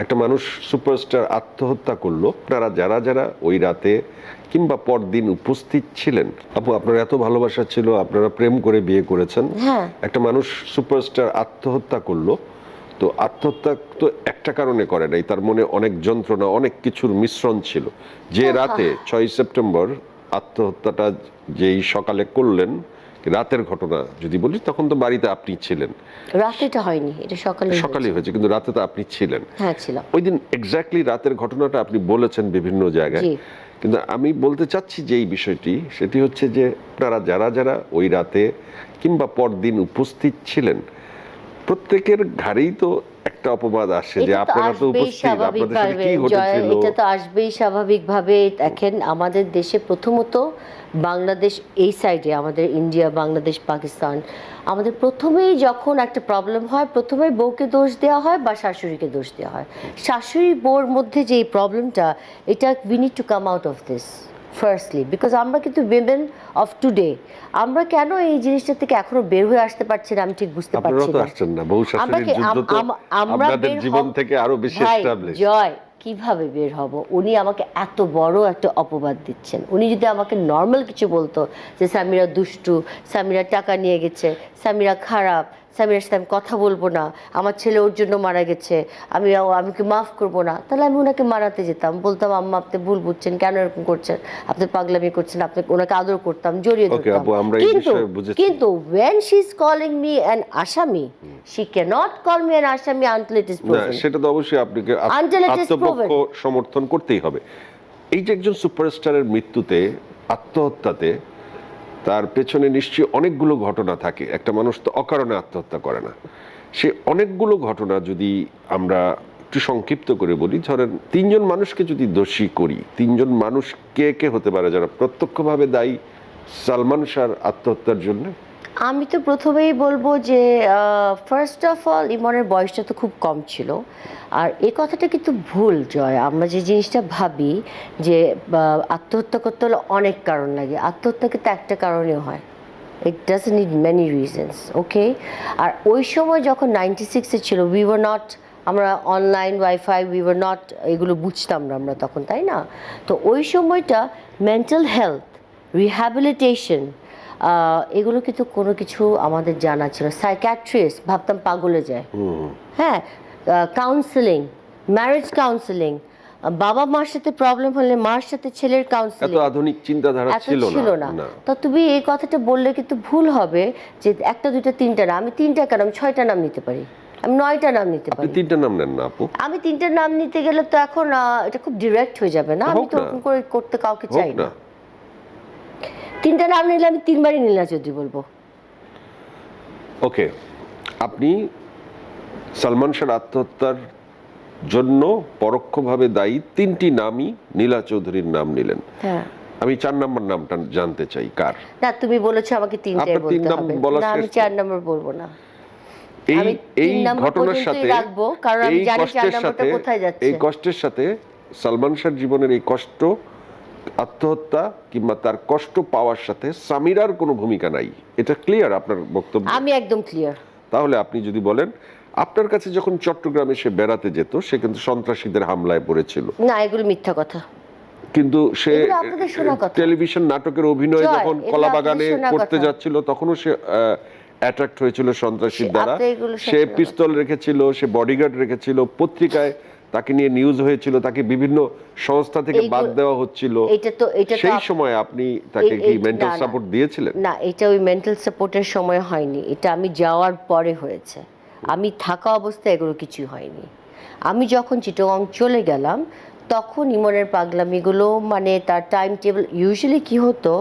একটা মানুষ সুপারস্টার আত্মহত্যা করলো, আপনারা যারা যারা ওই রাতে কিংবা পরদিন উপস্থিত ছিলেন, আপু আপনার এত ভালোবাসা ছিল, আপনারা প্রেম করে বিয়ে করেছেন, হ্যাঁ একটা মানুষ সুপারস্টার আত্মহত্যা করলো, তো আত্মহত্যা তো একটা কারণে করে নাই, তার মনে অনেক যন্ত্রণা, অনেক কিছুর মিশ্রণ ছিল। যে রাতে 6 সেপ্টেম্বর আত্মহত্যাটা যেই সকালে করলেন, রাতের ঘটনা যদি বলি, তখন তো বাড়িতে আপনি ছিলেন। রাতেটা হয়নি, এটা সকালে হয়েছে, কিন্তু রাতে তো আপনি ছিলেন। হ্যাঁ ছিলাম। ওই দিন এক্স্যাক্টলি রাতের ঘটনাটা আপনি বলেছেন বিভিন্ন জায়গায়, জি। কিন্তু আমি বলতে চাচ্ছি যে এই বিষয়টি, সেটি হচ্ছে যে আপনারা যারা যারা ওই রাতে কিংবা পরদিন উপস্থিত ছিলেন, প্রত্যেকের ঘাড়েই তো একটা অপবাদ আসে যে আপনারা তো উপস্থিত, আপনাদের সাথে কি ঘটেছিল। এটা তো আসবেই স্বাভাবিকভাবে। দেখেন, আমাদের দেশে প্রথমত বাংলাদেশ এই সাইডে, আমাদের ইন্ডিয়া, বাংলাদেশ, পাকিস্তান, আমাদের প্রথমেই যখন একটা প্রবলেম হয়, প্রথমেই বউকে দোষ দেওয়া হয় বা শাশুড়িকে দোষ দেওয়া হয়। শাশুড়ি বউর মধ্যে যে এই প্রবলেমটা, এটা we need to come out of this firstly, because আমরা কিন্তু উইমেন অফ টুডে, আমরা কেন এই জিনিসটা থেকে এখনো বের হয়ে আসতে পারছি না, আমি ঠিক বুঝতে পারছি আপনারা তো না। আসছেন না, বউ শাশুড়ির যুদ্ধ তো আপনাদের জীবন থেকে আরো বেশি এস্টাবলিশ। জয়, কিভাবে বের হব? উনি আমাকে এত বড় একটা অপবাদ দিচ্ছেন। উনি যদি আমাকে নর্মাল কিছু বলতো, যে সামিরা দুষ্টু, সামিরা টাকা নিয়ে গেছে, সামিরা খারাপ, সামিরার সাথে আমি কথা বলবো না, আমার ছেলে ওর জন্য মারা গেছে, আমি কি মাফ করবো না, তাহলে আমি ওনাকে মারাতে যেতাম, বলতাম আম্মা আপনি ভুল বুঝছেন, কেন এরকম করছেন, আপনি পাগলামি করছেন, আপনি ওনাকে আদর করতাম, জড়িয়ে ধরতাম। কিন্তু when she is calling me an আসামি, she cannot call me an আসামি until it is proven. সেটা তো অবশ্যই আপনাকে আত্মপক্ষ সমর্থন করতেই হবে। এই যে একজন সুপারস্টারের মৃত্যুতে, আত্মহত্যাতে, তার পেছনে নিশ্চয়ই অনেকগুলো ঘটনা থাকে। একটা মানুষ তো অকারণে আত্মহত্যা করে না। সে অনেকগুলো ঘটনা যদি আমরা একটু সংক্ষিপ্ত করে বলি, ধরেন 3 জন মানুষকে যদি দোষী করি, 3 জন মানুষ কে কে হতে পারে যারা প্রত্যক্ষভাবে দায়ী সালমান শাহর আত্মহত্যার জন্য? আমি তো প্রথমেই বলবো যে ফার্স্ট অফ অল ইমনের বয়সটা তো খুব কম ছিল। আর এই কথাটা কিন্তু ভুল, জয়। আমরা যে জিনিসটা ভাবি যে আত্মহত্যা করতে হলে অনেক কারণ লাগে, আত্মহত্যা কিন্তু একটা কারণেও হয়। It doesn't need many reasons, okay? আর ওই সময় যখন 96-এ ছিল, উই ওয়ার নট, আমরা online wifi, we were not, এগুলো বুঝতাম না আমরা তখন, তাই না? তো ওই সময়টা মেন্টাল হেলথ, রিহ্যাবিলিটেশন, এগুলো কিন্তু কোনো কিছু আমাদের জানা ছিল। সাইকিয়াট্রিস্ট ভাবতাম পাগলে যায়, হ্যাঁ, কাউন্সেলিং, ম্যারেজ কাউন্সেলিং, বাবা মার সাথে প্রবলেম হলে মার সাথে ছেলের কাউন্সেলিং, এত আধুনিক চিন্তাধারা ছিল না। তো তুমি এই কথাটা বললে কিন্তু ভুল হবে যে একটা দুইটা তিনটা না। আমি তিনটা কেন, আমি 6টা নাম নিতে পারি, আমি 9টা নাম নিতে পারি। আপনি 3টা নাম নেন না আপু? আমি 3টা নাম নিতে গেলে তো এখন এটা খুব ডিরেক্ট হয়ে যাবে না, আমি তো ওরকম করে করতে কাউকে চাই না। 3টা নাম নিলে আমি 3বারই নীলা চৌধুরী বলবো। ওকে, আপনি সালমান শাহর আত্মহত্যার জন্য পরোক্ষভাবে দায়ী 3টি নামই নীলা চৌধুরীর নাম নিলেন। হ্যাঁ, আমি 4 নম্বর নামটা জানতে চাই, কার? না, তুমি বলেছো আমাকে 3টাই বলতে হবে, না আমি 4 নম্বর বলবো না। এই ঘটনার সাথে, রাখবো, কারণ আমি জানি 4 নম্বরটা কোথায় যাচ্ছে। এই কষ্টের সাথে সালমান শাহর জীবনের এই কষ্ট, আত্মহত্যা কিংবা তার কষ্ট পাওয়ার সাথে সামিরার কোনো ভূমিকা নাই, এটা ক্লিয়ার আপনার বক্তব্য? আমি একদম ক্লিয়ার। তাহলে আপনি যদি বলেন, আপনার কাছে যখন চট্টগ্রামে সে বেড়াতে যেত, সে কিন্তু সন্ত্রাসীদের হামলায় পড়েছিল। না, এগুলো মিথ্যা কথা। কিন্তু সে টেলিভিশন নাটকের অভিনয় যখন কলাবাগানে করতে যাচ্ছিল, তখনও সে অ্যাট্রাক্ট হয়েছিল সন্ত্রাসীর দ্বারা। সে পিস্তল রেখেছিল, সে বডিগার্ড রেখেছিল, পত্রিকায় তাকে নিয়ে নিউজ হয়েছিল, তাকে বিভিন্ন সংস্থা থেকে বাদ দেওয়া হচ্ছিল। সেই সময় আপনি তাকে কি মেন্টাল সাপোর্ট দিয়েছিলেন? না, এটা ওই মেন্টাল সাপোর্টের সময় হয়নি, এটা আমি যাওয়ার পরে হয়েছে। আমি থাকা অবস্থায় এগুলো কিছুই হয়নি। আমি যখন চিটাগং চলে গেলাম, তখন ইমনের পাগলামিগুলো, মানে তার টাইম টেবিল, ইউজুয়ালি কী হতো,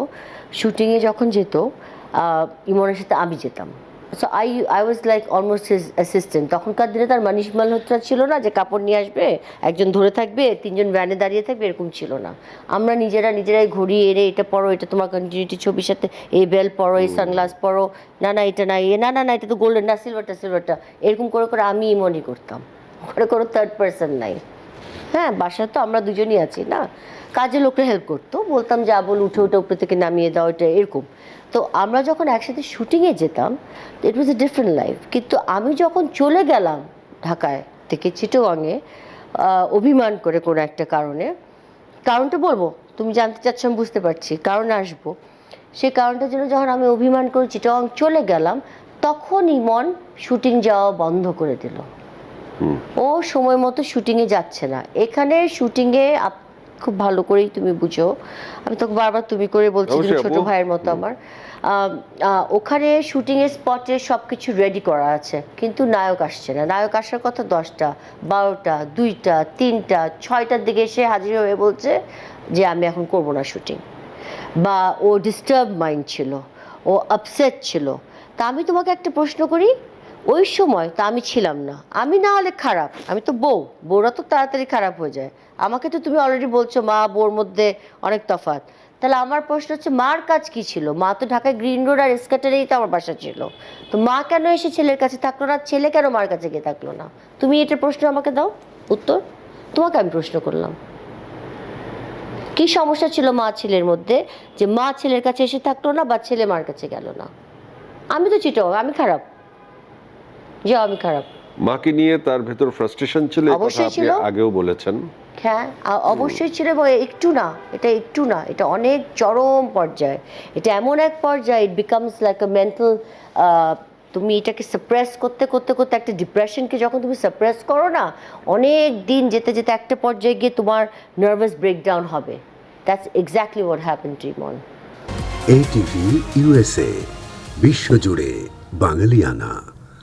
শুটিংয়ে যখন যেত ইমনের সাথে আমি যেতাম। So I was like almost his assistant. তখনকার দিনে তার মানিশ মালহোত্রা ছিল না যে কাপড় নিয়ে আসবে, একজন ধরে থাকবে, 3জন ভ্যানে দাঁড়িয়ে থাকবে, এরকম ছিল না। আমরা নিজেরাই ঘড়ি এনে, এটা পরো, এটা তোমার কন্টিনিউটি ছবির সাথে, এই বেল পরো, এই সানগ্লাস পরো, না এটা না, না এটা তো গোল্ডেন, না সিলভারটা, এরকম করে করে আমি ইমনই করতাম, কোনো থার্ড পার্সন নাই। হ্যাঁ, বাসায় তো আমরা দুজনই আছি না, কাজে লোকরা হেল্প করতো, বলতাম যা বল, উঠে উপরে থেকে নামিয়ে দাও, এটা এরকম। তো আমরা যখন একসাথে শুটিংয়ে যেতাম, ইট ওয়াজ এ ডিফারেন্ট লাইফ। কিন্তু আমি যখন চলে গেলাম ঢাকায় থেকে চিটাগংয়ে, অভিমান করে কোনো একটা কারণে, কারণটা বলবো, তুমি জানতে চাচ্ছ, আমি বুঝতে পারছি, কারণে আসবো। সেই কারণটার জন্য যখন আমি অভিমান করে চিটাগাং চলে গেলাম, তখন ইমন শুটিং যাওয়া বন্ধ করে দিল। ও সময় মতো শুটিংয়ে যাচ্ছে না। এখানে শুটিংয়ে খুব ভালো করেই তুমি বুঝো, আমি তোকে বারবার তুমি করে বলছি, তুমি অবশ্যই ছোট আপু। ভাইয়ের মতো আমার। ওখানে শুটিংয়ের স্পটে সব কিছু রেডি করা আছে, কিন্তু নায়ক আসছে না। নায়ক আসার কথা 10টা, 12টা, 2টা, 3টা, 6টার দিকে এসে হাজির হয়ে বলছে যে আমি এখন করব না শুটিং, বা ও ডিস্টার্ব মাইন্ড ছিল, ও আপসেট ছিল। তা আমি তোমাকে একটা প্রশ্ন করি, ওই সময় তা আমি ছিলাম না, আমি না হলে খারাপ, আমি তো বউরা তো তাড়াতাড়ি খারাপ হয়ে যায়। আমাকে তো তুমি অলরেডি বলছো মা বউর মধ্যে অনেক তফাৎ। তাহলে আমার প্রশ্ন হচ্ছে, মার কাজ কি ছিল? মা তো ঢাকায় গ্রিন রোড আর এসকাটারেই তো আমার বাসা ছিল। তো মা কেন এসে ছেলের কাছে থাকলো না, ছেলে কেন মার কাছে গিয়ে থাকলো না? তুমি এটা প্রশ্ন আমাকে দাও উত্তর। তোমাকে আমি প্রশ্ন করলাম, কি সমস্যা ছিল মা ছেলের মধ্যে, যে মা ছেলের কাছে এসে থাকলো না বা ছেলে মার কাছে গেল না? আমি তো চিটো, আমি খারাপ, যাও আমি খারাপ। মাকে নিয়ে তার ভেতর ফ্রাস্ট্রেশন ছিল, এই কথা অবশ্যই আপনি ছিল। আগেও বলেছেন। হ্যাঁ, অবশ্যই ছিল, এবং একটু না, একটু না, এটা অনেক চরম পর্যায়ে। এটা এমন এক পর্যায়ে, it becomes like a mental, তুমি এটাকে সাপ্রেস করতে করতে করতে একটা ডিপ্রেশনকে যখন তুমি সাপ্রেস করো না, অনেক দিন যেতে যেতে একটা পর্যায়ে গিয়ে তোমার নার্ভাস ব্রেকডাউন হবে। That's exactly what happened to Emon. ATV USA বিশ্বজুড়ে বাঙালিয়ানা।